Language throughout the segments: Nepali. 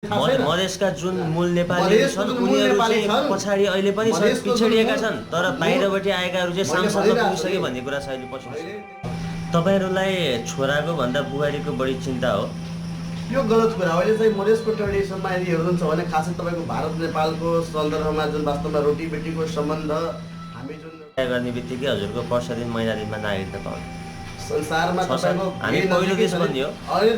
थाहा छैन मधेसका जुन मूल नेपालीहरू छन् उनीहरू चाहिँ पछाडि अहिले पनि पिछडिएका छन् तर बाहिरबाट आएकाहरू चाहिँ सांसदमा पुगिसके भन्ने कुरा छ अहिले पछि। तपाईहरुलाई छोराको भन्दा बुहारीको बढी चिन्ता हो? यो गलत कुरा हो। अहिले चाहिँ मधेसको ट्रेडिसनमा यदि हेर्नुहुन्छ भने खासै तपाईँको भारत नेपालको सन्दर्भमा जुन वास्तवमा रोटीबेटीको सम्बन्ध हामी जुन गर्ने बित्तिकै हजुरको वर्ष दिन महिना दिनमा नागरिकता पाउने संसारमा तपाईँको हामी पहिलो देश बन्यो। अहिले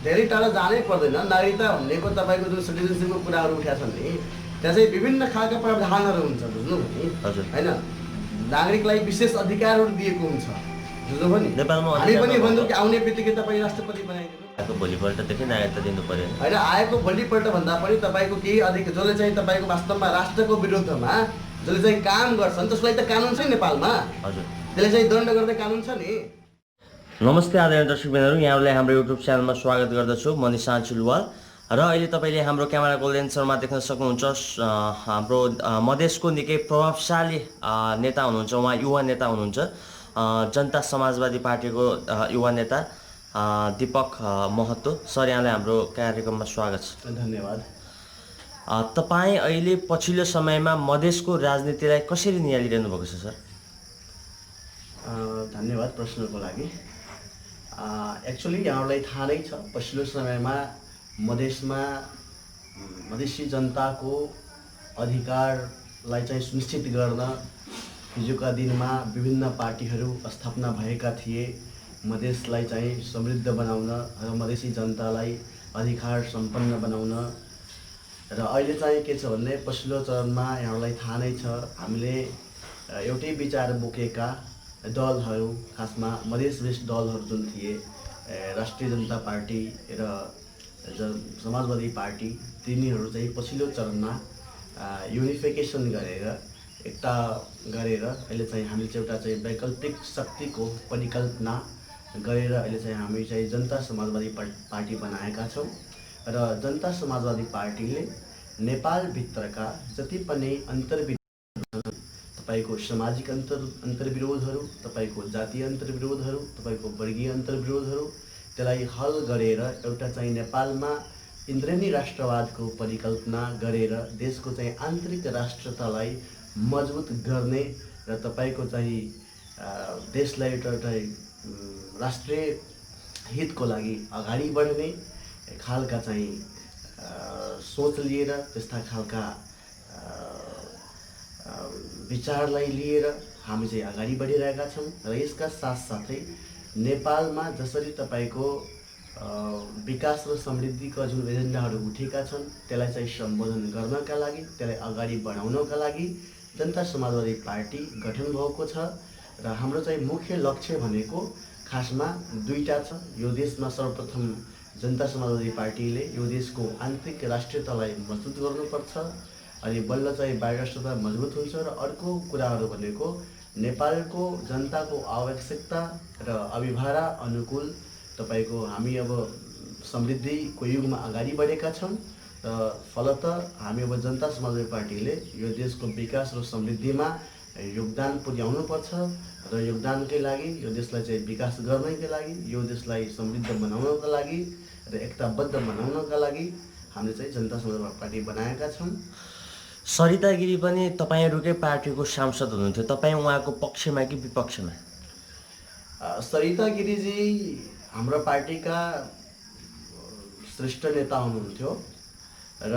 धेरै टाढा जानै पर्दैन। नागरिकता भनेको तपाईँको जुन सिटिजनसिपको कुराहरू उठेका छन् नि त्यहाँ चाहिँ विभिन्न खालका प्रावधानहरू हुन्छ बुझ्नु नि होइन। नागरिकलाई विशेष अधिकारहरू दिएको हुन्छ बुझ्नु नि। नेपालमा हामी पनि भन्छौँ कि आउने बित्तिकै तपाईँ राष्ट्रपति बनाइदिनु आएको भोलिपल्टदेखि नागरिकता दिनु पर्यो होइन। आएको भोलिपल्ट भन्दा पनि तपाईँको केही अधिक जसले चाहिँ तपाईँको वास्तवमा राष्ट्रको विरुद्धमा जसले चाहिँ काम गर्छन् त्यसलाई त कानुन छ नेपालमा। हजुर त्यसले चाहिँ दण्ड गर्ने कानुन छ नि। नमस्ते आदरणीय दर्शकबिनहरू, यहाँलाई हाम्रो युट्युब च्यानलमा स्वागत गर्दछु। म निशान्त सिलवाल र अहिले तपाईँले हाम्रो क्यामेराको लेन्सरमा देख्न सक्नुहुन्छ हाम्रो मधेसको निकै प्रभावशाली नेता हुनुहुन्छ। उहाँ युवा नेता हुनुहुन्छ, जनता समाजवादी पार्टीको युवा नेता दीपक महतो सर। यहाँलाई हाम्रो कार्यक्रममा स्वागत छ। धन्यवाद। तपाईँ अहिले पछिल्लो समयमा मधेसको राजनीतिलाई कसरी निहालिरहनु भएको छ सर? धन्यवाद प्रश्नको लागि। एक्चुअली यहाँहरूलाई थाहा नै छ पछिल्लो समयमा मधेसमा मधेसी जनताको अधिकारलाई चाहिँ सुनिश्चित गर्न हिजोका दिनमा विभिन्न पार्टीहरू स्थापना भएका थिए। मधेसलाई चाहिँ समृद्ध बनाउन र मधेसी जनतालाई अधिकार सम्पन्न बनाउन। र अहिले चाहिँ के छ भने पछिल्लो चरणमा यहाँहरूलाई थाहा नै छ हामीले एउटै विचार बोकेका दलहरू, खासमा मधेस बेस्ड दलहरू जुन थिए, राष्ट्रिय जनता पार्टी र समाजवादी पार्टी, तिनीहरू चाहिँ पछिल्लो चरणमा युनिफिकेसन गरेर एकता गरेर अहिले चाहिँ हामीले चाहिँ एउटा चाहिँ वैकल्पिक शक्तिको परिकल्पना गरेर अहिले चाहिँ हामी चाहिँ जनता समाजवादी पार्टी बनाएका छौँ। र जनता समाजवादी पार्टीले नेपालभित्रका जति पनि तपाईँको सामाजिक अन्तर्विरोधहरू, तपाईँको जातीय अन्तर्विरोधहरू, तपाईँको वर्गीय अन्तर्विरोधहरू, त्यसलाई हल गरेर एउटा चाहिँ नेपालमा इन्द्रेणी राष्ट्रवादको परिकल्पना गरेर देशको चाहिँ आन्तरिक राष्ट्रतालाई मजबुत गर्ने र तपाईँको चाहिँ देशलाई एउटा राष्ट्रिय हितको लागि अगाडि बढ्ने खालका चाहिँ सोच लिएर, त्यस्ता खालका विचारलाई लिएर हामी चाहिँ अगाडि बढिरहेका छौँ। र यसका साथसाथै नेपालमा जसरी तपाईँको विकास र समृद्धिका जुन एजेन्डाहरू उठेका छन् त्यसलाई चाहिँ सम्बोधन गर्नका लागि, त्यसलाई अगाडि बढाउनका लागि जनता समाजवादी पार्टी गठन भएको छ। र हाम्रो चाहिँ मुख्य लक्ष्य भनेको खासमा दुईटा छ। यो देशमा सर्वप्रथम जनता समाजवादी पार्टीले यो देशको आन्तरिक राष्ट्रियतालाई मजबुत गर्नुपर्छ, अनि बल्ल चाहिँ बाह्य राष्ट्रता मजबुत हुन्छ। र अर्को कुराहरू भनेको नेपालको जनताको आवश्यकता र अभिभारा अनुकूल तपाईँको हामी अब समृद्धिको युगमा अगाडि बढेका छौँ। र फलतः हामी अब जनता समाजवादी पार्टीले यो देशको विकास र समृद्धिमा योगदान पुर्याउनुपर्छ। र योगदानकै लागि, यो देशलाई चाहिँ विकास गर्नकै लागि, यो देशलाई समृद्ध बनाउनका लागि र एकताबद्ध बनाउनका लागि हामीले चाहिँ जनता समाजवादी पार्टी बनाएका छौँ। सरिता गिरी पनि तपाईँहरूकै पार्टीको सांसद हुनुहुन्थ्यो, तपाईँ उहाँको पक्षमा कि विपक्षमा? सरिता गिरीजी हाम्रो पार्टीका श्रेष्ठ नेता हुनुहुन्थ्यो र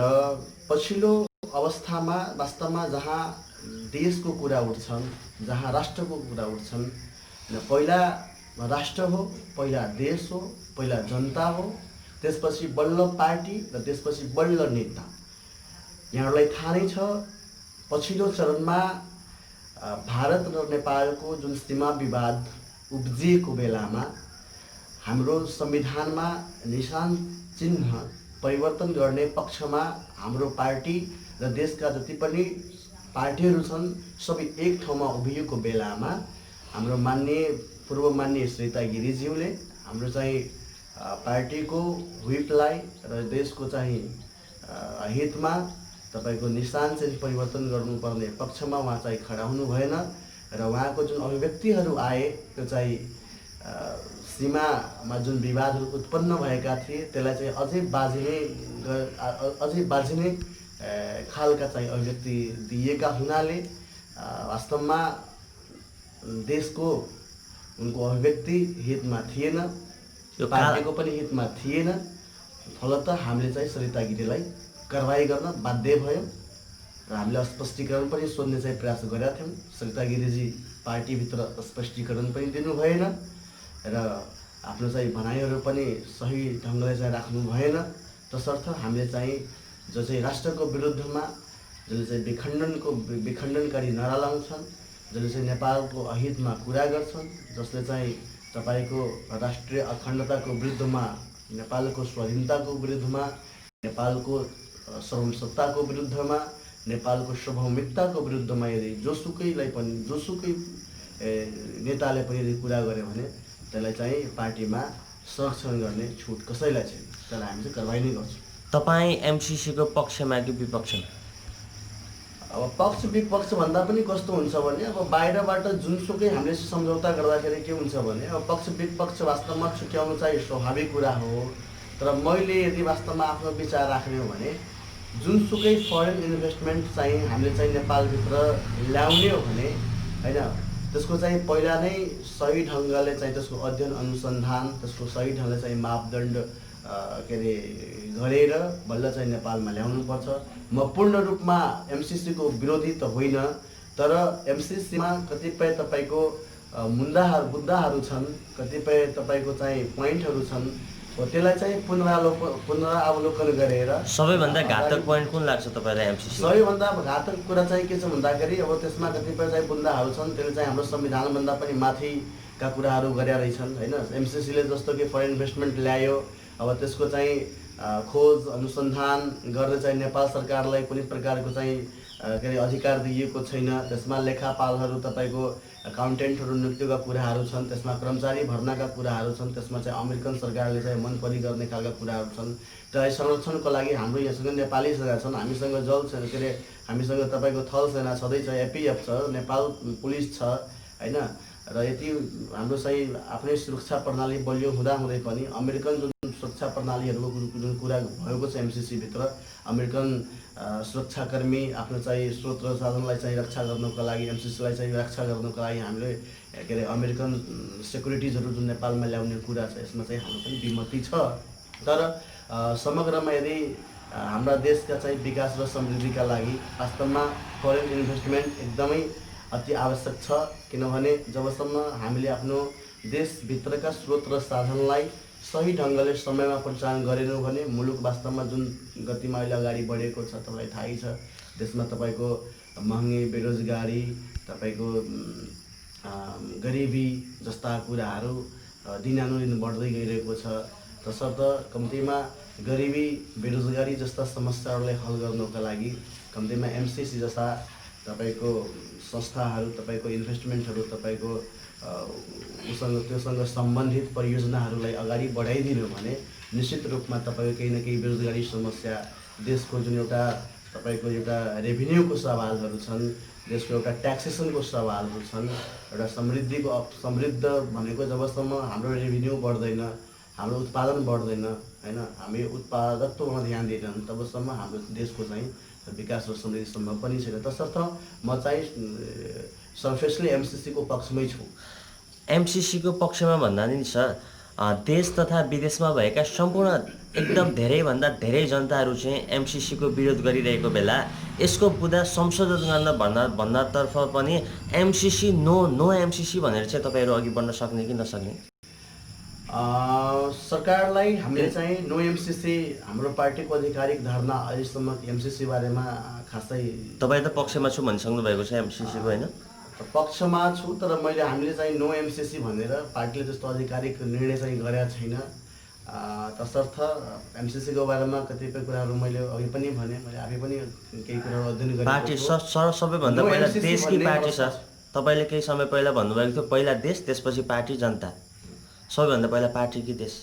पछिल्लो अवस्थामा वास्तवमा जहाँ देशको कुरा उठ्छन्, जहाँ राष्ट्रको कुरा उठ्छन्, पहिला राष्ट्र हो, पहिला देश हो, पहिला जनता हो, त्यसपछि बल्ल पार्टी र त्यसपछि बल्ल नेता। यहाँहरूलाई थाहा नै छ पछिल्लो चरणमा भारत र नेपालको जुन सीमा विवाद उब्जिएको बेलामा हाम्रो संविधानमा निशान चिन्ह परिवर्तन गर्ने पक्षमा हाम्रो पार्टी र देशका जति पनि पार्टीहरू छन् सबै एक ठाउँमा उभिएको बेलामा हाम्रो पूर्व माननीय सरिता गिरीज्यूले हाम्रो चाहिँ पार्टीको व्हिपलाई र देशको चाहिँ हितमा तपाईँको निशान चाहिँ परिवर्तन गर्नुपर्ने पक्षमा उहाँ चाहिँ खडा हुनु भएन। र उहाँको जुन अभिव्यक्तिहरू आए त्यो चाहिँ सीमामा जुन विवादहरू उत्पन्न भएका थिए त्यसलाई चाहिँ अझै बाझिने खालका चाहिँ अभिव्यक्ति दिएका हुनाले वास्तवमा देशको उनको अभिव्यक्ति हितमा थिएन, पार्टीको पनि हितमा थिएन। फलत हामीले चाहिँ सरिता गिरीलाई कारबाही गर्न बाध्य भयौँ र हामीले स्पष्टीकरण पनि सोध्ने चाहिँ प्रयास गरेका थियौँ। सरिता गिरीजी पार्टीभित्र स्पष्टीकरण पनि दिनु भएन र आफ्नो चाहिँ भनाइहरू पनि सही ढङ्गले चाहिँ राख्नु भएन। तसर्थ हामीले चाहिँ जो चाहिँ राष्ट्रको विरुद्धमा जसले चाहिँ विखण्डनकारी नारा लाउँछन्, जसले चाहिँ नेपालको अहितमा कुरा गर्छन्, जसले चाहिँ तपाईँको राष्ट्रिय अखण्डताको विरुद्धमा, नेपालको स्वाधीनताको विरुद्धमा, नेपालको सर्वसत्ताको विरुद्धमा, नेपालको सार्वभौमिकताको विरुद्धमा यदि जोसुकै नेताले पनि यदि कुरा गर्यो भने त्यसलाई चाहिँ पार्टीमा संरक्षण गर्ने छुट कसैलाई छैन। त्यसलाई हामी चाहिँ कारबाही नै गर्छौँ। तपाईँ एमसिसीको पक्षमा कि विपक्षमा? अब पक्ष विपक्ष भन्दा पनि कस्तो हुन्छ भने अब बाहिरबाट जुनसुकै हामीले सम्झौता गर्दाखेरि के हुन्छ भने अब पक्ष विपक्ष वास्तवमा छुट्याउनु चाहिँ स्वाभाविक कुरा हो। तर मैले यदि वास्तवमा आफ्नो विचार राख्ने हो भने जुनसुकै फरेन इन्भेस्टमेन्ट चाहिँ हामीले चाहिँ नेपालभित्र ल्याउने हो भने होइन, त्यसको चाहिँ पहिला नै सही ढङ्गले चाहिँ त्यसको अध्ययन अनुसन्धान, त्यसको सही ढङ्गले चाहिँ मापदण्ड गरेर बल्ल चाहिँ नेपालमा ल्याउनुपर्छ। म पूर्ण रूपमा एमसिसीको विरोधी त होइन, तर एमसिसीमा कतिपय तपाईँको मुद्दाहरू छन्, कतिपय तपाईँको चाहिँ पोइन्टहरू छन्, त्यसलाई चाहिँ पुनरावलोकन गरेर सबैभन्दा घातक पोइन्ट कुन लाग्छ तपाईँलाई एमसिसी? सबैभन्दा घातक कुरा चाहिँ के छ भन्दाखेरि अब त्यसमा कतिपय चाहिँ मुद्दाहरू छन्, त्यसले चाहिँ हाम्रो संविधानभन्दा पनि माथिका कुराहरू गरेका रहेछन् होइन। एमसिसीले जस्तो कि फरेन इन्भेस्टमेन्ट ल्यायो, अब त्यसको चाहिँ खोज अनुसन्धान गरेर चाहिँ नेपाल सरकारलाई कुनै प्रकारको चाहिँ अधिकार दिएको छैन। त्यसमा लेखापालहरू, तपाईँको अकाउन्टेन्टहरू नियुक्तिका कुराहरू छन्, त्यसमा कर्मचारी भर्नाका कुराहरू छन्, त्यसमा चाहिँ अमेरिकन सरकारले चाहिँ मनपरी गर्ने खालका कुराहरू छन्। त्यसलाई संरक्षणको लागि हाम्रो यहाँसँग नेपाली सेना छन्, हामीसँग हामीसँग तपाईँको थल सेना छँदैछ, एपिएफ छ, नेपाल पुलिस छ होइन। र यति हाम्रो चाहिँ आफ्नै सुरक्षा प्रणाली बलियो हुँदाहुँदै पनि अमेरिकन जुन सुरक्षा प्रणालीहरूको जुन कुरा भएको छ एमसिसीभित्र, अमेरिकन सुरक्षाकर्मी आफ्नो चाहिँ स्रोत र साधनलाई चाहिँ रक्षा गर्नको लागि, एमसिसीलाई चाहिँ रक्षा गर्नको लागि हामीले अमेरिकन सेक्युरिटिजहरू जुन नेपालमा ल्याउने कुरा छ, यसमा चाहिँ हाम्रो पनि विमति छ। तर समग्रमा यदि हाम्रा देशका चाहिँ विकास र समृद्धिका लागि वास्तवमा फरेन इन्भेस्टमेन्ट एकदमै अति आवश्यक छ। किनभने जबसम्म हामीले आफ्नो देशभित्रका स्रोत र साधनलाई सही ढङ्गले समयमा परिचालन गरेनौँ भने मुलुक वास्तवमा जुन गतिमा अहिले अगाडि बढेको छ तपाईँलाई थाहै छ। देशमा तपाईँको महँगी, बेरोजगारी, तपाईँको गरिबी जस्ता कुराहरू दिनानुदिन बढ्दै गइरहेको छ। तसर्थ कम्तीमा गरिबी, बेरोजगारी जस्ता समस्याहरूलाई हल गर्नको लागि कम्तीमा एमसिसी जस्ता तपाईँको संस्थाहरू, तपाईँको इन्भेस्टमेन्टहरू, तपाईँको त्योसँग सम्बन्धित परियोजनाहरूलाई अगाडि बढाइदिनु भने निश्चित रूपमा तपाईँको केही न केही बेरोजगारी समस्या, देशको जुन एउटा तपाईँको एउटा रेभिन्यूको सवालहरू छन्, देशको एउटा ट्याक्सेसनको सवालहरू छन्, एउटा समृद्ध भनेको जबसम्म हाम्रो रेभिन्यू बढ्दैन, हाम्रो उत्पादन बढ्दैन होइन, हामी उत्पादकत्वमा ध्यान दिँदैनौँ तबसम्म हाम्रो देशको चाहिँ विकास र समृद्धि सम्भव पनि छैन। तसर्थ म चाहिँ सर्फेसली एमसिसीको पक्षमै छु। एमसिसीको पक्षमा भन्दा नि सर, देश तथा विदेशमा भएका सम्पूर्ण एकदम धेरैभन्दा धेरै जनताहरू चाहिँ एमसिसीको विरोध गरिरहेको बेला यसको बुँदा संशोधन गर्न भन्दातर्फ पनि एमसिसी नो एमसिसी भनेर चाहिँ तपाईँहरू अघि बढ्न सक्ने कि नसक्ने? सरकारलाई हामीले चाहिँ नो एमसिसी, हाम्रो पार्टीको आधिकारिक धारणा अहिलेसम्म एमसिसी बारेमा खासै। तपाईँ त पक्षमा छु भनिसक्नु भएको छ एमसिसीको होइन? पक्षमा छु, तर हामीले चाहिँ नो एमसिसी भनेर पार्टीले त्यस्तो आधिकारिक निर्णय चाहिँ गरेका छैन। तसर्थ एमसिसीको बारेमा कतिपय कुराहरू मैले अघि पनि भने, मैले आफै पनि केही कुराहरू अध्ययन गरेँ। पार्टी सर सबैभन्दा पहिला देश कि पार्टी सर? तपाईँले केही समय पहिला भन्नुभएको थियो पहिला देश, त्यसपछि पार्टी, जनता। सबैभन्दा पहिला पार्टी कि देश?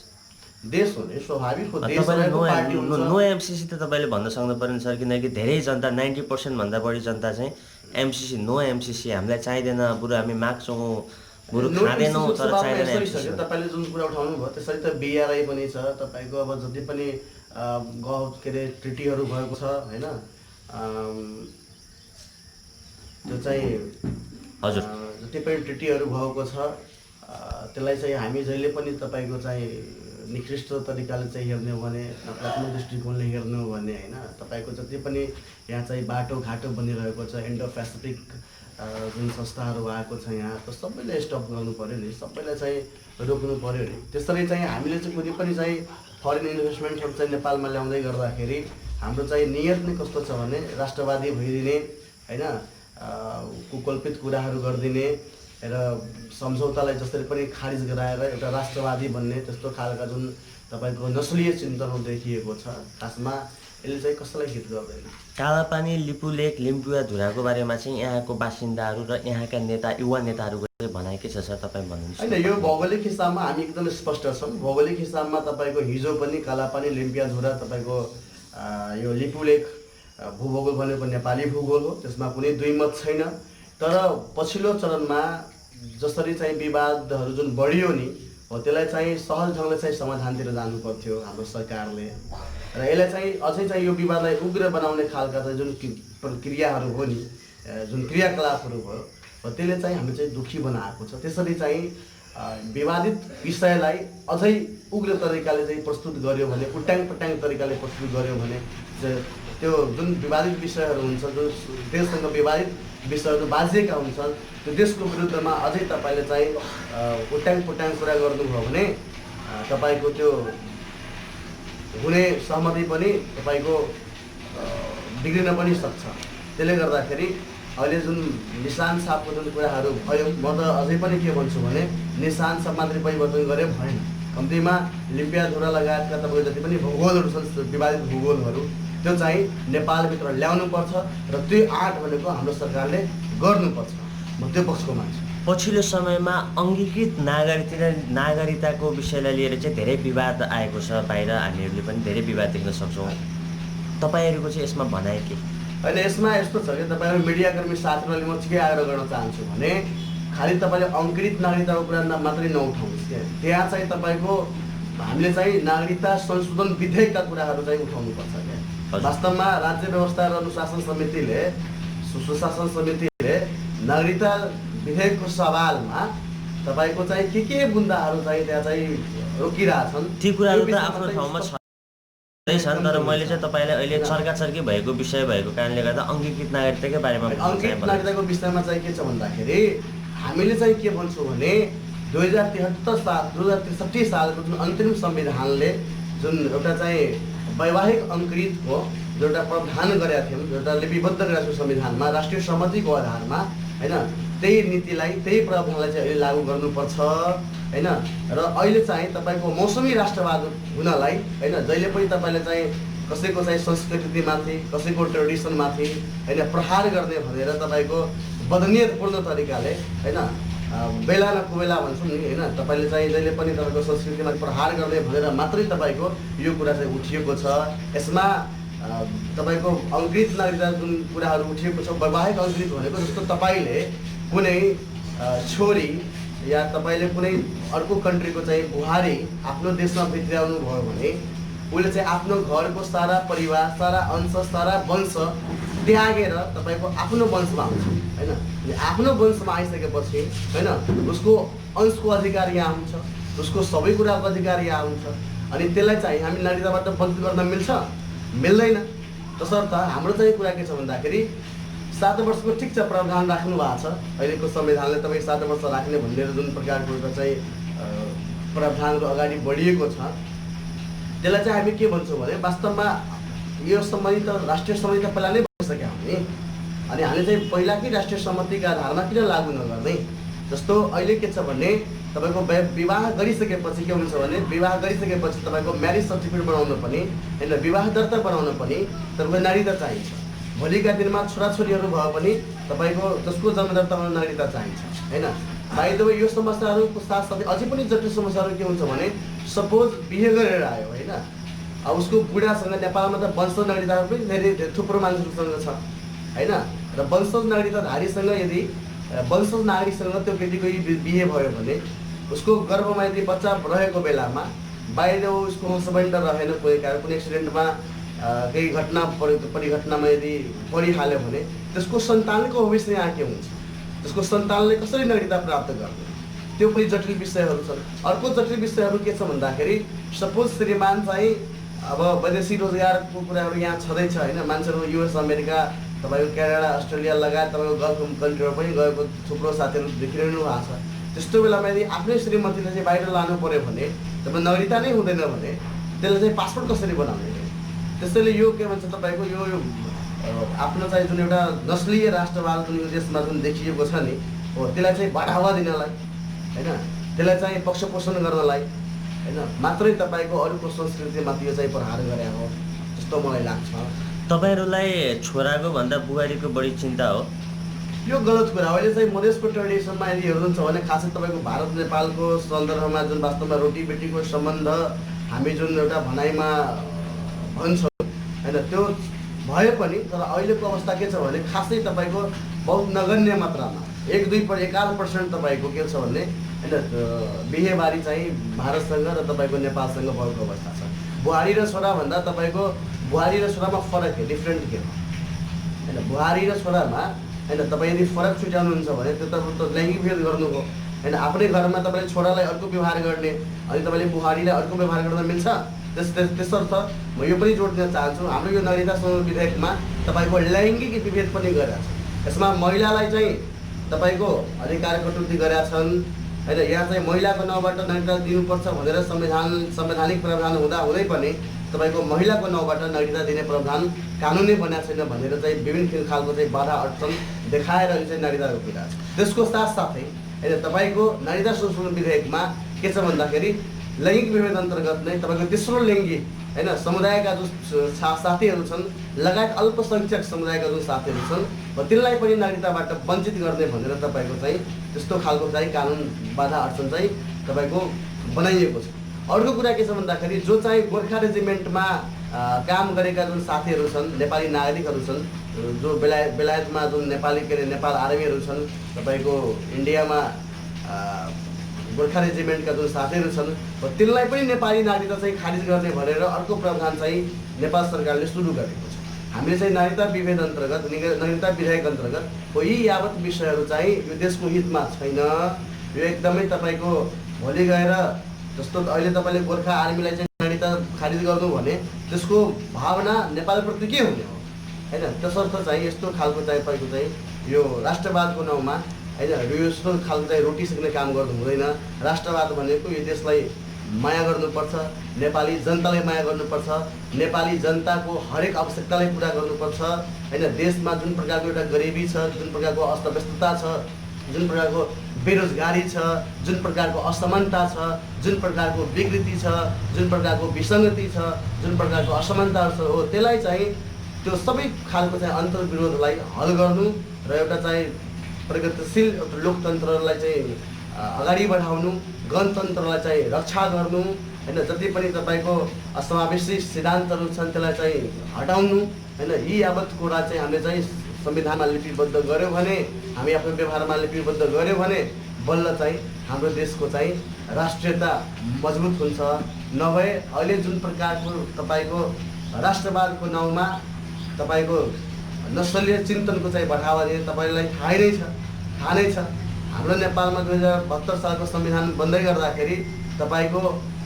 देश हो नि, स्वाभाविक हो। तपाईँले नो एमसिसी त तपाईँले भन्न सक्नु पर्यो नि सर, किनकि धेरै जनता 90% भन्दा बढी जनता चाहिँ एमसिसी नो एमसिसी हामीलाई चाहिँदैन, बरु हामी माग्छौँ बरु नोट खाँदैनौँ तर स्वभावमा चाहिँदैन यसरी छ एमसिसी कि तपाईँले जुन कुरा उठाउनु भयो त्यसरी त बिआरआई पनि छ, तपाईँको अब जति पनि के अरे ट्रिटीहरू भएको छ होइन, त्यो चाहिँ हजुर जति पनि ट्रिटीहरू भएको छ त्यसलाई चाहिँ हामी जहिले पनि तपाईँको चाहिँ निकृष्ट तरिकाले चाहिँ हेर्ने हो भने, नकारात्मक दृष्टिकोणले हेर्ने हो भने होइन, तपाईँको जति पनि यहाँ चाहिँ बाटोघाटो बनिरहेको छ, इन्डो पेसिफिक जुन संस्थाहरू आएको छ यहाँ, त सबैलाई स्टप गर्नु पऱ्यो नि, सबैलाई चाहिँ रोक्नु पऱ्यो नि। त्यसरी चाहिँ हामीले चाहिँ कुनै पनि चाहिँ फरेन इन्भेस्टमेन्टहरू चाहिँ नेपालमा ल्याउँदै गर्दाखेरि हाम्रो चाहिँ नियत नै कस्तो छ भने राष्ट्रवादी भइदिने होइन, कुकल्पित कुराहरू गरिदिने र सम्झौतालाई जसरी पनि खारिज गराएर एउटा राष्ट्रवादी बन्ने त्यस्तो खालका जुन तपाईँको नस्लीय चिन्तनहरू देखिएको छ, खासमा यसले चाहिँ कसैलाई हित गर्दैन। कालापानी, लिपुलेक, लिम्बुवाधुराको बारेमा चाहिँ यहाँको बासिन्दाहरू र यहाँका नेता, युवा नेताहरूको चाहिँ भनाइ के छ सर, तपाईँ भन्नुहुन्छ? होइन, यो भौगोलिक हिसाबमा हामी एकदम स्पष्ट छौँ। भौगोलिक हिसाबमा तपाईँको हिजो पनि कालापानी, लिम्पियाधुरा तपाईँको यो लिपुलेक भूगोल भनेको नेपाली भूगोल हो, त्यसमा कुनै दुई मत छैन। तर पछिल्लो चरणमा जसरी चाहिँ विवादहरू जुन बढियो नि हो, त्यसलाई चाहिँ सहज ढङ्गले चाहिँ समाधानतिर जानु पर्थ्यो हाम्रो सरकारले, र यसलाई चाहिँ अझै चाहिँ यो विवादलाई उग्र बनाउने खालका चाहिँ जुन क्रियाहरू हो नि, जुन क्रियाकलापहरू भयो त्यसले चाहिँ हामी चाहिँ दुःखी बनाएको छ। त्यसरी चाहिँ विवादित विषयलाई अझै उग्र तरिकाले चाहिँ प्रस्तुत गर्यो भने, उट्याङ पट्याङ तरिकाले प्रस्तुत गर्यो भने त्यो जुन विवादित विषयहरू हुन्छ, जुन देशसँग विवादित विषयहरू बाजिएका हुन्छन्, त्यो देशको विरुद्धमा अझै तपाईँले चाहिँ उट्याङ पुट्याङ कुरा गर्नुभयो भने तपाईँको त्यो हुने सहमति पनि तपाईँको बिग्रिन पनि सक्छ। त्यसले गर्दाखेरि अहिले जुन निशान छापको जुन कुराहरू भयो, म त अझै पनि के भन्छु भने निशान छाप मात्रै परिवर्तन गरे भएन, कम्तीमा लिम्पियाधुरा लगायतका तपाईँको जति पनि भूगोलहरू छन्, विवादित भूगोलहरू, त्यो चाहिँ नेपालभित्र ल्याउनुपर्छ र त्यो आँट भनेको हाम्रो सरकारले गर्नुपर्छ। म त्यो पक्षको मान्छु। पछिल्लो समयमा अङ्गीकृत नागरिकताको विषयलाई लिएर चाहिँ धेरै विवाद आएको छ, बाहिर हामीहरूले पनि धेरै विवाद देख्न सक्छौँ। तपाईँहरूको चाहिँ यसमा भनाइ के? होइन, यसमा यस्तो छ कि तपाईँहरू मिडियाकर्मी साथीहरूले म के आग्रह गर्न चाहन्छु भने खालि तपाईँले अङ्गीकृत नागरिकताको कुरा मात्रै नउठाउनुहोस् क्या। त्यहाँ चाहिँ तपाईँको हामीले चाहिँ नागरिकता संशोधन विधेयकका कुराहरू चाहिँ उठाउनुपर्छ क्या। वास्तवमा राज्य व्यवस्था र अनुशासन समितिले, सुशासन समितिले नागरिकता विधेयकको सवालमा तपाईँको चाहिँ के बुन्दाहरू चाहिँ त्यहाँ चाहिँ रोकिरहेछन्, ती कुराहरू त आफ्नो ठाउँमा छन्, तर मैले चाहिँ तपाईँलाई अहिले चर्काचर्की भएको विषय भएको कारणले गर्दा अङ्गीकृत नागरिकताकै बारेमा अङ्गीकृत नागरिकताको विषयमा चाहिँ के छ भन्दाखेरि हामीले चाहिँ के भन्छौँ भने 2063 सालको जुन अन्तिम संविधानले जुन एउटा चाहिँ वैवाहिक अङ्कृतको एउटा प्रावधान गरेका थियौँ, एउटा लिपिबद्ध गरेका छौँ संविधानमा राष्ट्रिय सहमतिको आधारमा होइन, त्यही नीतिलाई, त्यही प्रावधानलाई चाहिँ अहिले लागू गर्नुपर्छ होइन। र अहिले चाहिँ तपाईँको मौसमी राष्ट्रवाद हुनलाई होइन, जहिले पनि तपाईँले चाहिँ कसैको चाहिँ संस्कृतिमाथि, कसैको ट्रेडिसनमाथि होइन प्रहार गर्ने भनेर तपाईँको बदनियतपूर्ण तरिकाले होइन, बेला न कुबेला भन्छौँ नि होइन, तपाईँले चाहिँ जहिले पनि तपाईँको संस्कृतिमाथि प्रहार गर्ने भनेर मात्रै तपाईँको यो कुरा चाहिँ उठिएको छ। यसमा तपाईँको अङ्गीकृत नागरिकता जुन कुराहरू उठिएको छ, वैवाहिक अङ्गीकृत भनेको जस्तो तपाईँले कुनै छोरी या तपाईँले कुनै अर्को कन्ट्रीको चाहिँ बुहारी आफ्नो देशमा भित्र्याउनु भयो भने उसले चाहिँ आफ्नो घरको सारा परिवार, सारा अंश, सारा वंश त्यागेर तपाईँको आफ्नो वंशमा आउँछ होइन। आफ्नो वंशमा आइसकेपछि होइन उसको अंशको अधिकार यहाँ हुन्छ, उसको सबै कुराको अधिकार यहाँ हुन्छ। अनि त्यसलाई चाहिँ हामी नागरिकताबाट वञ्चित गर्न मिल्छ? मिल्दैन। तसर्थ हाम्रो चाहिँ कुरा के छ भन्दाखेरि 7 वर्षको ठिक छ प्रावधान राख्नु भएको छ, अहिलेको संविधानले तपाईँ 7 वर्ष राख्ने भनेर जुन प्रकारको एउटा चाहिँ प्रावधानको अगाडि बढिएको छ, त्यसलाई चाहिँ हामी के भन्छौँ भने वास्तवमा यो सम्बन्धी त राष्ट्रिय सहमति त पहिला नै भइसक्यो हामी, अनि हामीले चाहिँ पहिलाकै राष्ट्रिय सहमतिका आधारमा किन लागू नगर्ने? जस्तो अहिले के छ भने तपाईँको विवाह गरिसकेपछि के हुन्छ भने विवाह गरिसकेपछि तपाईँको म्यारिज सर्टिफिकेट बनाउनु पनि होइन, विवाह दर्ता बनाउनु पनि तपाईँको नागरिकता चाहिन्छ। भोलिका दिनमा छोराछोरीहरू भयो पनि तपाईँको जसको जन्मदर्ता बनाउनु नागरिकता चाहिन्छ होइन। बाइ द वे यो समस्याहरूको साथसाथै अझै पनि जटिल समस्याहरू के हुन्छ भने सपोज बिहे गरेर आयो होइन, अब उसको बुढासँग नेपालमा त वंशज नागरिकताहरू पनि धेरै थुप्रो मान्छेहरूसँग छ होइन, र वंशज नागरिकताधारीसँग यदि वंशज नागरिकसँग त्यो केटीको बिहे भयो भने उसको गर्भमा यदि बच्चा रहेको बेलामा बाहिर उसको हस्बेन्ड रहेन कोही कारण कुनै एक्सिडेन्टमा केही घटना परिघटनामा यदि परिहाल्यो भने त्यसको सन्तानको भविष्य यहाँ के हुन्छ, त्यसको सन्तानले कसरी नागरिकता प्राप्त गर्ने, त्यो पनि जटिल विषयहरू छन्। अर्को जटिल विषयहरू के छ भन्दाखेरि सपोज श्रीमान चाहिँ अब वैदेशिक रोजगारको कुराहरू यहाँ छँदैछ होइन, मान्छेहरू युएस अमेरिका तपाईँको क्यानाडा अस्ट्रेलिया लगायत तपाईँको गल्फ कन्ट्रीहरू पनि गएको थुप्रो साथीहरू देखिरहनु भएको छ। त्यस्तो बेलामा यदि आफ्नै श्रीमतीले चाहिँ बाहिर लानु पऱ्यो भने तपाईँ नागरिकता नै हुँदैन भने त्यसले चाहिँ पासपोर्ट कसरी बनाउने। त्यसैले यो के भन्छ तपाईँको यो आफ्नो चाहिँ जुन एउटा नस्लीय राष्ट्रवाद जुन यो देशमा जुन देखिएको छ नि हो त्यसलाई चाहिँ बढावा दिनलाई होइन, त्यसलाई चाहिँ पक्षपोषण गर्नलाई होइन मात्रै तपाईँको अरूको संस्कृतिमाथि यो चाहिँ प्रहार गरे हो जस्तो मलाई लाग्छ। तपाईँहरूलाई छोराको भन्दा बुहारीको बढी चिन्ता हो? यो गलत कुरा। अहिले चाहिँ मधेसको ट्रेडिसनमा यदि हेर्नुहुन्छ भने खासै तपाईँको भारत नेपालको सन्दर्भमा जुन वास्तवमा रोटीबेटीको सम्बन्ध हामी जुन एउटा भनाइमा भन्छौँ होइन त्यो भए पनि तर अहिलेको अवस्था के छ भने खासै तपाईँको बहुत नगण्य मात्रामा 1-2% तपाईँको के छ भने होइन बिहेबारी चाहिँ भारतसँग र तपाईँको नेपालसँग भएको अवस्था छ। बुहारी र छोरा भन्दा तपाईँको बुहारी र छोरामा फरक है, डिफ्रेन्ट के होइन। बुहारी र छोरामा होइन तपाईँ यदि फरक छुट्याउनुहुन्छ भने त्यो त लैङ्गिक भेद गर्नु हो होइन। आफ्नै घरमा तपाईँले छोरालाई अर्को व्यवहार गर्ने अनि तपाईँले बुहारीलाई अर्को व्यवहार गर्न मिल्छ? त्यसर्थ म यो पनि जोड दिन चाहन्छु हाम्रो यो नागरिकता संशोधन विधेयकमा तपाईँको लैङ्गिक विभेद पनि गरेका छ। यसमा महिलालाई चाहिँ तपाईँको अधिकार कटौती गरेका छन् होइन। यहाँ चाहिँ महिलाको नाउँबाट नागरिकता दिनुपर्छ भनेर संवैधानिक प्रावधान हुँदा हुँदै पनि तपाईँको महिलाको नाउँबाट नागरिकता दिने प्रावधान कानुनै बनाएको छैन भनेर चाहिँ विभिन्न खालको चाहिँ बाधा अडचन देखाएर चाहिँ नागरिकता रोकिरहेको छ। त्यसको साथसाथै होइन तपाईँको नागरिकता संशोधन विधेयकमा के छ भन्दाखेरि लैङ्गिक विभेद अन्तर्गत नै तपाईँको तेस्रो लिङ्गी होइन समुदायका जुन साथीहरू छन् लगायत अल्पसङ्ख्यक समुदायका जुन साथीहरू छन् तिनलाई पनि नागरिकताबाट वञ्चित गर्ने भनेर तपाईँको चाहिँ त्यस्तो खालको चाहिँ कानुन बाधा अडचन चाहिँ तपाईँको बनाइएको छ। अर्को कुरा के छ भन्दाखेरि जो चाहिँ गोर्खा रेजिमेन्टमा काम गरेका जुन साथीहरू छन् नेपाली नागरिकहरू छन् जो बेलायतमा जुन नेपाली के अरे नेपाल आर्मीहरू छन् तपाईँको इन्डियामा गोर्खा रेजिमेन्टका जुन साथीहरू छन् तिनलाई पनि नेपाली नागरिकता चाहिँ खारिज गर्ने भनेर अर्को प्रावधान चाहिँ नेपाल सरकारले सुरु गरेको छ। हामीले चाहिँ नागरिकता विभेद अन्तर्गत नागरिकता विधेयक अन्तर्गत यी यावत विषयहरू चाहिँ यो देशको हितमा छैन। यो एकदमै तपाईँको भोलि गएर जस्तो अहिले तपाईँले गोर्खा आर्मीलाई चाहिँ नागरिकता खारिज गर्नु भने त्यसको भावना नेपालप्रति के हुने हो होइन। त्यसर्थ चाहिँ यस्तो खालको चाहिँ तपाईँको चाहिँ यो राष्ट्रवादको नाउँमा होइन यस्तो खालको चाहिँ रोटी सेक्ने काम गर्नु हुँदैन। राष्ट्रवाद भनेको यो देशलाई माया गर्नुपर्छ, नेपाली जनतालाई माया गर्नुपर्छ, नेपाली जनताको हरेक आवश्यकतालाई पुरा गर्नुपर्छ होइन। देशमा जुन प्रकारको एउटा गरिबी छ, जुन प्रकारको अस्तव्यस्तता छ, जुन प्रकारको बेरोजगारी छ, जुन प्रकारको असमानता छ, जुन प्रकारको विकृति छ, जुन प्रकारको विसङ्गति छ, जुन प्रकारको असमानता छ हो त्यसलाई चाहिँ त्यो सबै खालको चाहिँ अन्तर्विरोधलाई हल गर्नु र एउटा चाहिँ प्रगतिशील लोकतन्त्रलाई चाहिँ अगाडि बढाउनु, गणतन्त्रलाई चाहिँ रक्षा गर्नु होइन। जति पनि तपाईँको असमावेशी सिद्धान्तहरू छन् त्यसलाई चाहिँ हटाउनु होइन। यी यावत कुरा चाहिँ हामीले चाहिँ संविधानमा लिपिबद्ध गऱ्यौँ भने, हामी आफ्नो व्यवहारमा लिपिबद्ध गऱ्यौँ भने बल्ल चाहिँ हाम्रो देशको चाहिँ राष्ट्रियता मजबुत हुन्छ। नभए अहिले जुन प्रकारको तपाईँको राष्ट्रवादको नाउँमा तपाईँको नस्लीय चिन्तनको चाहिँ बढावा दिने तपाईँलाई थाहा नै छ। हाम्रो नेपालमा 2072 सालको संविधान बन्दै गर्दाखेरि तपाईँको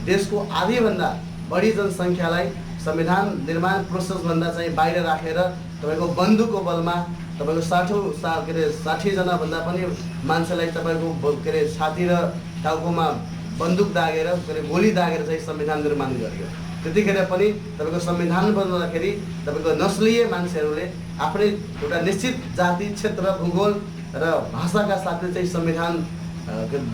देशको आधीभन्दा बढी जनसङ्ख्यालाई संविधान निर्माण प्रोसेसभन्दा चाहिँ बाहिर राखेर तपाईँको बन्दुकको बलमा तपाईँको 60जनाभन्दा पनि मान्छेलाई तपाईँको के अरे छाती र टाउकोमा बन्दुक दागेर के अरे गोली दागेर चाहिँ संविधान निर्माण गरियो। त्यतिखेर पनि तपाईँको संविधान बन्दाखेरि तपाईँको नस्लीय मान्छेहरूले आफ्नै एउटा निश्चित जाति, क्षेत्र, भूगोल र भाषाका साथै चाहिँ संविधान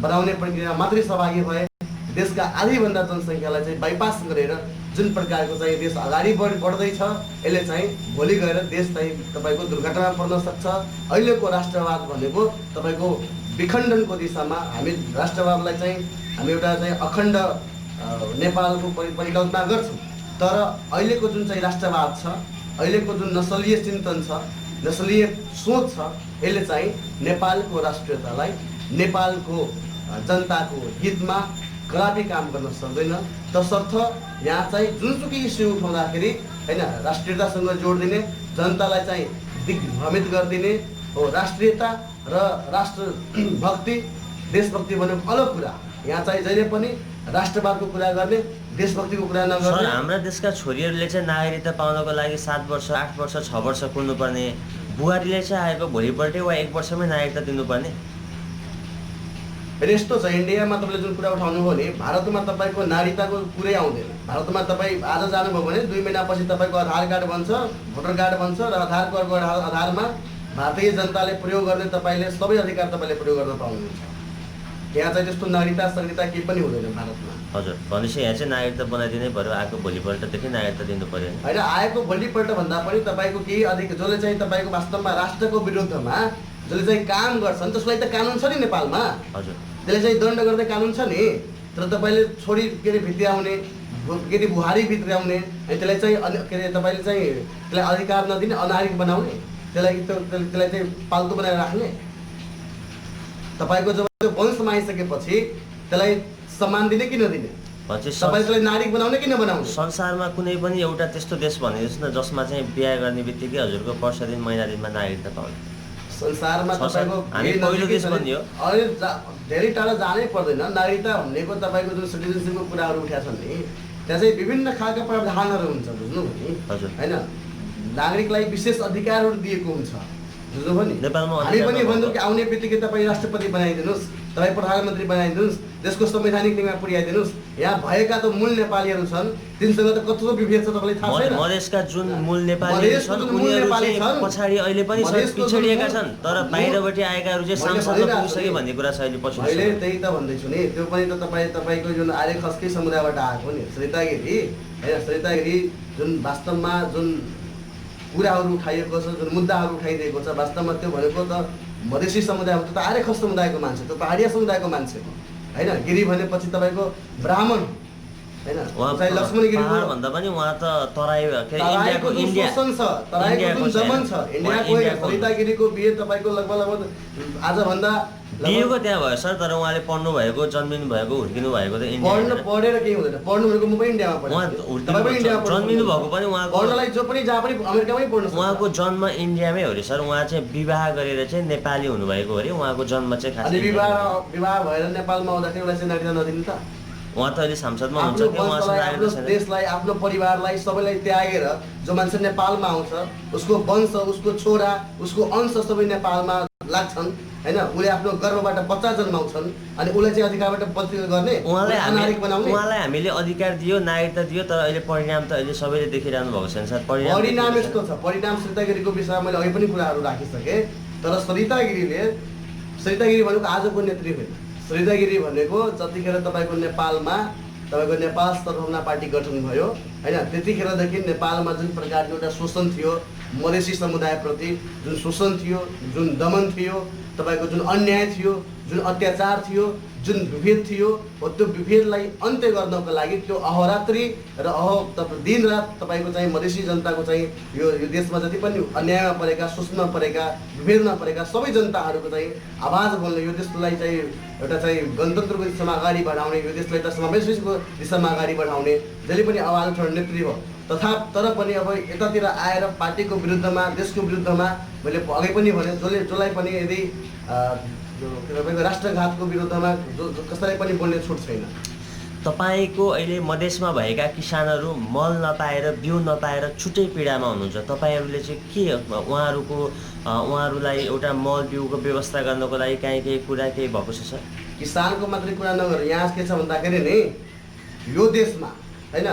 बनाउने प्रक्रिया मात्रै सहभागी भए। देशका आधीभन्दा जनसङ्ख्यालाई चाहिँ बाइपास गरेर जुन प्रकारको चाहिँ देश अगाडि बढ्दैछ यसले चाहिँ भोलि गएर देश चाहिँ तपाईँको दुर्घटनामा पर्न सक्छ। अहिलेको राष्ट्रवाद भनेको तपाईँको विखण्डनको दिशामा हामी राष्ट्रवादलाई चाहिँ हामी एउटा चाहिँ अखण्ड नेपालको परिकल्पना गर्छौँ। तर अहिलेको जुन चाहिँ राष्ट्रवाद छ, अहिलेको जुन नस्लीय चिन्तन छ नस्लीय सोच छ यसले चाहिँ नेपालको राष्ट्रियतालाई नेपालको जनताको हितमा कदापि काम गर्न सक्दैन। तसर्थ यहाँ चाहिँ जुनसुकै इस्यु उठाउँदाखेरि हैन राष्ट्रियतासँग जोडिदिने, जनतालाई चाहिँ दिग्भ्रमित गरिदिने हो। राष्ट्रियता र राष्ट्रभक्ति देशभक्ति भनेको अलग कुरा। यहाँ चाहिँ जहिले पनि राष्ट्रवादको कुरा गर्ने, देशभक्तिको कुरा नगर्ने। सर, हाम्रा देशका छोरीहरूले चाहिँ नागरिकता पाउनको लागि 7 वर्ष 8 वर्ष 6 वर्ष कुर्नुपर्ने, बुहारीले चाहिँ आएको भोलिपल्टै वा 1 वर्षमै नागरिकता दिनुपर्ने। फेरि यस्तो छ, इन्डियामा तपाईँले जुन कुरा उठाउनुभयो भने भारतमा तपाईँको नागरिकताको कुरै आउँदैन। भारतमा तपाईँ आज जानुभयो भने 2 महिनापछि तपाईँको आधार कार्ड बन्छ, भोटर कार्ड बन्छ र आधार कार्डको आधारमा भारतीय जनताले प्रयोग गर्ने तपाईँले सबै अधिकार तपाईँले प्रयोग गर्न पाउनुहुन्छ। यहाँ चाहिँ त्यस्तो नागरिकता सगरिकता केही पनि हुँदैन भारतमा। हजुर, भनेपछि यहाँ चाहिँ नागरिकता बनाइदिनै पर्यो, आएको भोलिपल्टदेखि नागरिकता दिनु पर्यो होइन। आएको भोलिपल्ट भन्दा पनि तपाईँको केही जसले चाहिँ तपाईँको वास्तवमा राष्ट्रको विरुद्धमा जसले चाहिँ काम गर्छन् त्यसलाई त कानुन छ नि नेपालमा। हजुर, त्यसले चाहिँ दण्ड गर्ने कानुन छ नि। तर तपाईँले छोरी के अरे भित्र्याउने, के अरे बुहारी भित्र्याउने, अनि त्यसलाई चाहिँ के अरे तपाईँले चाहिँ त्यसलाई अधिकार नदिने, अनागरिक बनाउने, त्यसलाई चाहिँ पाल्तु बनाएर राख्ने। तपाईँको जब त्यो वंशमा आइसकेपछि त्यसलाई सम्मान दिने कि नदिने, तपाईँलाई नागरिक बनाउने कि नबनाउने। संसारमा कुनै पनि एउटा त्यस्तो देश भनिदिनुहोस् न जसमा चाहिँ बिहा गर्ने बित्तिकै हजुरको वर्ष दिन महिना दिनमा नागरिकता पाउने। संसारमा तपाईँको हामी पहिलो देश बनियो। अहिले धेरै टाढा जानै पर्दैन। नागरिकता भनेको तपाईँको जुन सिटिजनसिपको कुराहरू उठेका छन् नि, त्यहाँ चाहिँ विभिन्न खालका प्रावधानहरू हुन्छ, बुझ्नुभयो नि। हजुर, होइन, नागरिकलाई विशेष अधिकारहरू दिएको हुन्छ, बुझ्नुभयो नि। नेपालमा हामी पनि भन्छौँ कि आउने बित्तिकै तपाईँ राष्ट्रपति बनाइदिनुहोस्, तपाईँ प्रधानमन्त्री बनाइदिनुहोस्, देशको संवैधानिक नियममा पुर्याइदिनुहोस्। यहाँ भएका त मूल नेपालीहरू छन्, तिनीसँग त कत्रो विभेद छ तपाईँलाई थाहा छैन। मधेसका जुन मूल नेपालीहरू छन् उनीहरू चाहिँ पछाडि अहिले पनि पिछडिएका छन्, तर बाहिरबाट आएकाहरू चाहिँ सांसदमा पुगिसके भन्ने कुरा छ अहिले पछि। मैले त्यही त भन्दैछु नि। त्यो पनि त तपाईँको जुन आर्य खस्कै समुदायबाट आएको नि, सरिता गिरी होइन। सरिता गिरी जुन वास्तवमा जुन कुराहरू उठाइएको छ, जुन मुद्दाहरू उठाइदिएको छ, वास्तवमा त्यो भनेको त मधेसी समुदाय हो, त्यो त आर्य खस समुदायको मान्छे, त्यो पहाडिया समुदायको मान्छे हो होइन। गिरी भनेपछि तपाईँको ब्राह्मण होइन। लक्ष्मण गिरी भन्दा पनि उहाँ त तराई इन्डियाको शोषण छ, तराईको जुन दमन छ। इन्डियाको सरिता गिरीको बिहे तपाईँको लगभग आजभन्दा बिहेको त्यहाँ भयो सर, तर उहाँले पढ्नु भएको, जन्मिनु भएको, हुर्किनु भएको त इन्डिया। पढेर केही हुँदैन, पढ्नु भनेको म पनि इन्डियामा पढेँ, जन्मिनु भएको पनि उहाँको पढ्नलाई जो पनि जहाँ पनि अमेरिकामै पढ्नु सक्छ। उहाँको जन्म इन्डियामै हो अरे सर। उहाँ चाहिँ विवाह गरेर चाहिँ नेपाली हुनुभएको अरे। उहाँको जन्म चाहिँ खास विवाह भएर नेपालमा आउँदाखेरि उसलाई चाहिँ नागरिकता नदिनु त। उहाँ त अहिले सांसदमा हुनुहुन्छ, आफ्नो देशलाई, आफ्नो परिवारलाई सबैलाई त्यागेर जो मान्छे नेपालमा आउँछ उसको वंश, उसको छोरा, उसको अंश सबै नेपालमा लाग्छन् होइन। उसले आफ्नो गर्भबाट बच्चा जन्माउँछन् अनि उसलाई चाहिँ अधिकारबाट वञ्चित गर्ने, नागरिक बनाउने। उहाँलाई हामीले अधिकार दियो, नागरिकता दियो, तर अहिले परिणाम त अहिले सबैले देखिरहनु भएको छ सर। परिणाम यस्तो छ। परिणाम सरिता गिरीको विषयमा मैले अघि पनि कुराहरू राखिसकेँ। तर सरिता गिरी भनेको आजको नेत्री होइन। सरिता गिरी भनेको जतिखेर तपाईँको नेपालमा तपाईँको नेपाल सद्भावना पार्टी गठन भयो होइन, त्यतिखेरदेखि नेपालमा जुन प्रकारको एउटा शोषण थियो, मधेसी समुदायप्रति जुन शोषण थियो, जुन दमन थियो, तपाईँको जुन अन्याय थियो, जुन अत्याचार थियो, जुन विभेद थियो, हो त्यो विभेदलाई अन्त्य गर्नको लागि त्यो अहोरात्रि र दिनरात तपाईँको चाहिँ मधेसी जनताको चाहिँ यो देशमा जति पनि अन्यायमा परेका, शोषणमा परेका, विभेदमा परेका सबै जनताहरूको चाहिँ आवाज बोल्ने, यो देशलाई चाहिँ एउटा चाहिँ गणतन्त्रको दिशामा अगाडि बढाउने, यो देशलाई एउटा समावेशीको दिशामा अगाडि बढाउने जसले पनि आवाज उठाउने नेत्री हो। तर पनि अब यतातिर आएर पार्टीको विरुद्धमा, देशको विरुद्धमा मैले अघि पनि भने जसलाई पनि यदि तपाईँको राष्ट्रघातको विरुद्धमा कसैलाई पनि बोल्ने छुट छैन। तपाईँको अहिले मधेसमा भएका किसानहरू मल नपाएर, बिउ नपाएर छुट्टै पीडामा हुनुहुन्छ। तपाईँहरूले चाहिँ के उहाँहरूलाई एउटा मल बिउको व्यवस्था गर्नको लागि केही कुरा केही भएको छ सर? किसानको मात्रै कुरा नगर, यहाँ के छ भन्दाखेरि नि यो देशमा होइन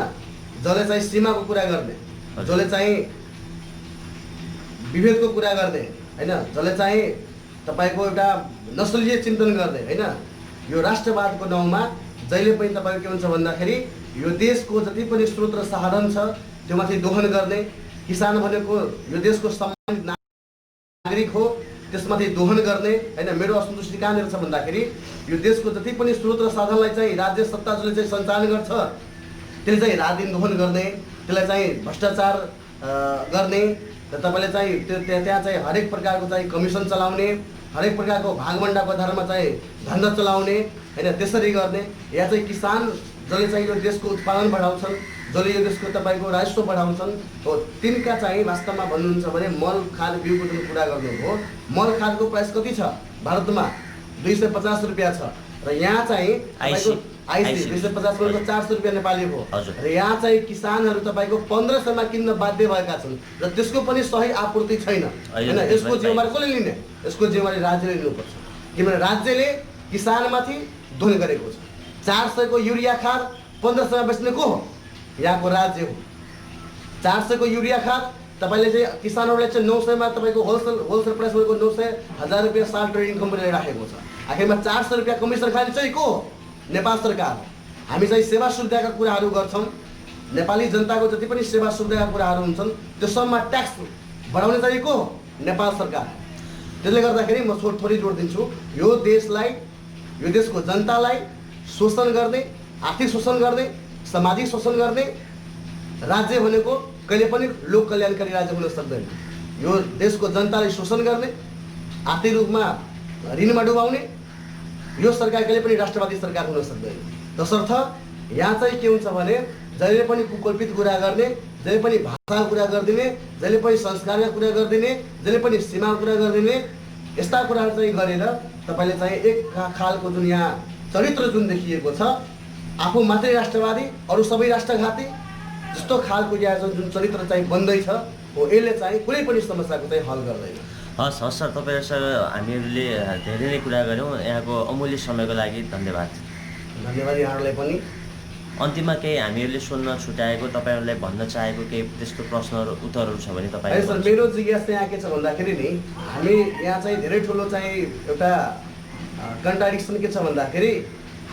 जसले चाहिँ सीमाको कुरा गर्ने, जसले चाहिँ विभेदको कुरा गर्ने होइन, जसले चाहिँ तपाईँको एउटा नस्लीय चिन्तन गर्ने होइन, यो राष्ट्रवादको नाउँमा जहिले पनि तपाईँको के हुन्छ भन्दाखेरि यो देशको जति पनि स्रोत र साधन छ त्यो माथि दोहन गर्ने, किसान भनेको यो देशको सम्मानित नागरिक हो त्यसमाथि दोहन गर्ने होइन। मेरो असन्तुष्टि कहाँनिर छ भन्दाखेरि यो देशको जति पनि स्रोत र साधनलाई चाहिँ राज्य सत्ता जसले चाहिँ सञ्चालन गर्छ त्यसले चाहिँ रात दिन दोहन गर्ने, त्यसलाई चाहिँ भ्रष्टाचार गर्ने र र तपाईँले चाहिँ त्यहाँ चाहिँ हरेक प्रकारको चाहिँ कमिसन चलाउने, हरेक प्रकारको भागभण्डाको आधारमा चाहिँ धन्दा चलाउने होइन, त्यसरी गर्ने। या चाहिँ किसान जसले चाहिँ यो देशको उत्पादन बढाउँछन्, जसले यो देशको तपाईँको राजस्व बढाउँछन् हो, तिनका चाहिँ वास्तवमा भन्नुहुन्छ भने मल खाद बिउको जुन कुरा गर्नुभयो, मल खादको प्राइस कति छ भारतमा? 250 रुपियाँ छ र यहाँ चाहिँ आइसी 250 भनेको 400 रुपियाँ नेपाली भयो। र यहाँ चाहिँ किसानहरू तपाईँको 1500मा किन्न बाध्य भएका छन् र त्यसको पनि सही आपूर्ति छैन होइन। यसको जिम्मेवारी कसले लिने? यसको जिम्मेवारी राज्यले लिनुपर्छ, किनभने राज्यले किसानमाथि धुन गरेको छ। 400 को युरिया खाद 1500मा बेच्ने को हो? यहाँको राज्य हो। 400 को युरिया खाद तपाईँले चाहिँ किसानहरूलाई चाहिँ 900मा तपाईँको होलसेल प्राइस भनेको 900,000 रुपियाँ साल ट्रेडिङ कम्पनीले राखेको छ। आखिरमा 400 रुपियाँ कमिसन खाने चाहिँ को हो? नेपाल सरकार। हामी चाहिँ सेवा सुविधाका कुराहरू गर्छौँ, नेपाली जनताको जति पनि सेवा सुविधाका कुराहरू हुन्छन् त्यो सबमा ट्याक्स बढाउने चाहिँ को हो? नेपाल सरकार। त्यसले गर्दाखेरि म थोरै जोड दिन्छु, यो देशलाई, यो देशको जनतालाई शोषण गर्ने, आर्थिक शोषण गर्ने, सामाजिक शोषण गर्ने राज्य भनेको कहिले पनि लोक कल्याणकारी राज्य हुन सक्दैन। यो देशको जनतालाई शोषण गर्ने, आर्थिक रूपमा ऋणमा डुबाउने यो सरकार कहिले पनि राष्ट्रवादी सरकार हुन सक्दैन। तसर्थ यहाँ चाहिँ के हुन्छ भने जहिले पनि कुकल्पित कुरा गर्ने, जहिले पनि भाषाको कुरा गरिदिने, जहिले पनि संस्कारका कुरा गरिदिने, जहिले पनि सीमाको कुरा गरिदिने, यस्ता कुराहरू चाहिँ गरेर तपाईँले चाहिँ एक खालको जुन यहाँ चरित्र जुन देखिएको छ, आफू मात्रै राष्ट्रवादी अरू सबै राष्ट्रघाती जस्तो खालको यहाँ जुन चरित्र चाहिँ बन्दैछ हो, यसले चाहिँ कुनै पनि समस्याको चाहिँ हल गर्दैन। हस् हस् सर, तपाईँहरूसँग हामीहरूले धेरै नै कुरा गऱ्यौँ। यहाँको अमूल्य समयको लागि धन्यवाद। धन्यवाद यहाँहरूलाई पनि। अन्तिममा केही हामीहरूले सुन्न छुट्याएको, तपाईँहरूलाई भन्न चाहेको केही त्यस्तो प्रश्नहरू उत्तरहरू छ भने तपाईँ? सर, मेरो जिज्ञासा यहाँ के छ भन्दाखेरि नि, हामी यहाँ चाहिँ धेरै ठुलो चाहिँ एउटा कन्ट्राडिक्सन के छ भन्दाखेरि,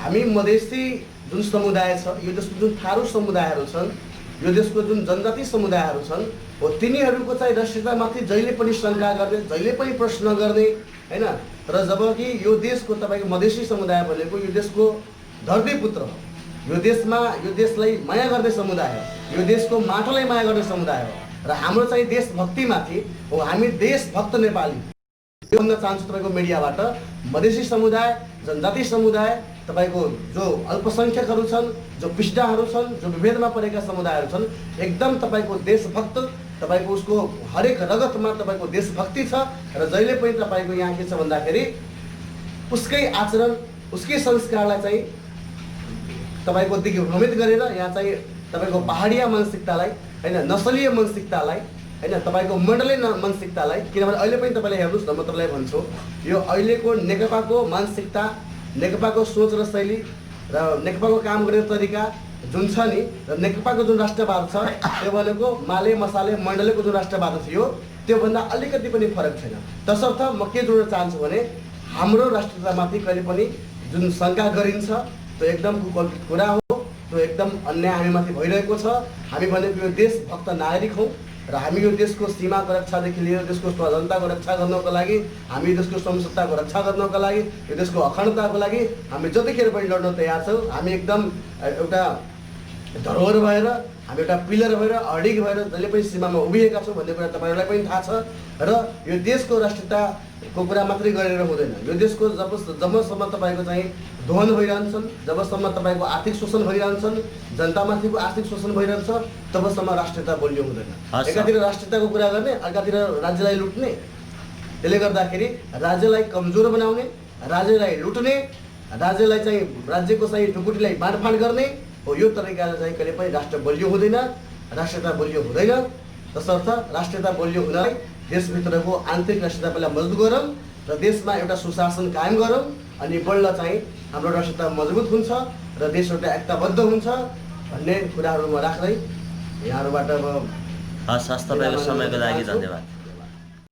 हामी मधेसी जुन समुदाय छ, यो देशको जुन थारू समुदायहरू छन्, यो देशको जुन जनजाति समुदायहरू छन् हो, तिनीहरूको चाहिँ राष्ट्रियतामाथि जहिले पनि शङ्का गर्ने, जहिले पनि प्रश्न गर्ने होइन। तर जबकि यो देशको तपाईँको मधेसी समुदाय भनेको यो देशको धरतीपुत्र हो, यो देशमा यो देशलाई माया गर्ने समुदाय हो, यो देशको माटोलाई माया गर्ने समुदाय हो। र हाम्रो चाहिँ देशभक्तिमाथि हो, हामी देशभक्त नेपाली। यो भन्न चाहन्छु तपाईँको मिडियाबाट, मधेसी समुदाय, जनजाति समुदाय, तपाईँको जो अल्पसङ्ख्यकहरू छन्, जो पिछडाहरू छन्, जो विभेदमा परेका समुदायहरू छन्, एकदम तपाईँको देशभक्त, तपाईँको उसको हरेक रगतमा तपाईँको देशभक्ति छ। र जहिले पनि तपाईँको यहाँ के छ भन्दाखेरि उसकै आचरण, उसकै संस्कारलाई चाहिँ तपाईँको दिग्भ्रमित गरेर यहाँ चाहिँ तपाईँको पहाडिया मानसिकतालाई होइन, नसलीय मानसिकतालाई होइन, तपाईँको मण्डलीय मानसिकतालाई, किनभने अहिले पनि तपाईँले हेर्नुहोस् न, म तपाईँलाई भन्छु, यो अहिलेको नेकपाको मानसिकता, नेकपाको सोच र शैली र नेकपाको काम गर्ने तरिका जुन छ नि, र नेकपाको जुन राष्ट्रवाद छ त्यो भनेको माले मसाले मण्डलीको जुन राष्ट्रवाद थियो त्योभन्दा अलिकति पनि फरक छैन। तसर्थ म के जोड्न चाहन्छु भने हाम्रो राष्ट्रियतामाथि कहिले पनि जुन शङ्का गरिन्छ त्यो एकदम कुकल्पित कुरा हो, त्यो एकदम अन्याय हामीमाथि भइरहेको छ। हामी भनेको यो देशभक्त नागरिक हौँ र हामी यो देशको सीमाको रक्षादेखि लिएर देशको स्वतन्त्रताको रक्षा गर्नको लागि, हामी देशको संसत्ताको रक्षा गर्नको लागि, यो देशको अखण्डताको लागि हामी जतिखेर पनि लड्न तयार छौँ। हामी एकदम एउटा धरोहर भएर, हामी एउटा पिलर भएर, अडिग भएर जहिले पनि सीमामा उभिएका छौँ भन्ने कुरा तपाईँहरूलाई पनि थाहा छ। र यो देशको राष्ट्रियताको कुरा मात्रै गरेर हुँदैन, यो देशको जबसम्म तपाईँको चाहिँ दोहन भइरहन्छन्, जबसम्म तपाईँको आर्थिक शोषण भइरहन्छन्, जनतामाथिको आर्थिक शोषण भइरहन्छ, तबसम्म राष्ट्रियता बलियो हुँदैन। एकातिर राष्ट्रियताको कुरा गर्ने, अर्कातिर राज्यलाई लुट्ने, त्यसले गर्दाखेरि राज्यलाई कमजोर बनाउने, राज्यलाई लुट्ने, राज्यलाई चाहिँ राज्यको चाहिँ ढुकुटीलाई बाँडफाँड गर्ने हो, यो तरिकाले चाहिँ कहिले पनि राष्ट्र बलियो हुँदैन, राष्ट्रियता बलियो हुँदैन। तसर्थ राष्ट्रियता बलियो हुनलाई देशभित्रको आन्तरिक राष्ट्रियता पहिला मजबुत गरौँ र देशमा एउटा सुशासन कायम गरौँ, अनि बल्ल चाहिँ हाम्रो राष्ट्रियता मजबुत हुन्छ र देश एउटा एकताबद्ध हुन्छ भन्ने कुराहरू म राख्दै यहाँहरूबाट म हस् हस्, तपाईँको समयको लागि धन्यवाद।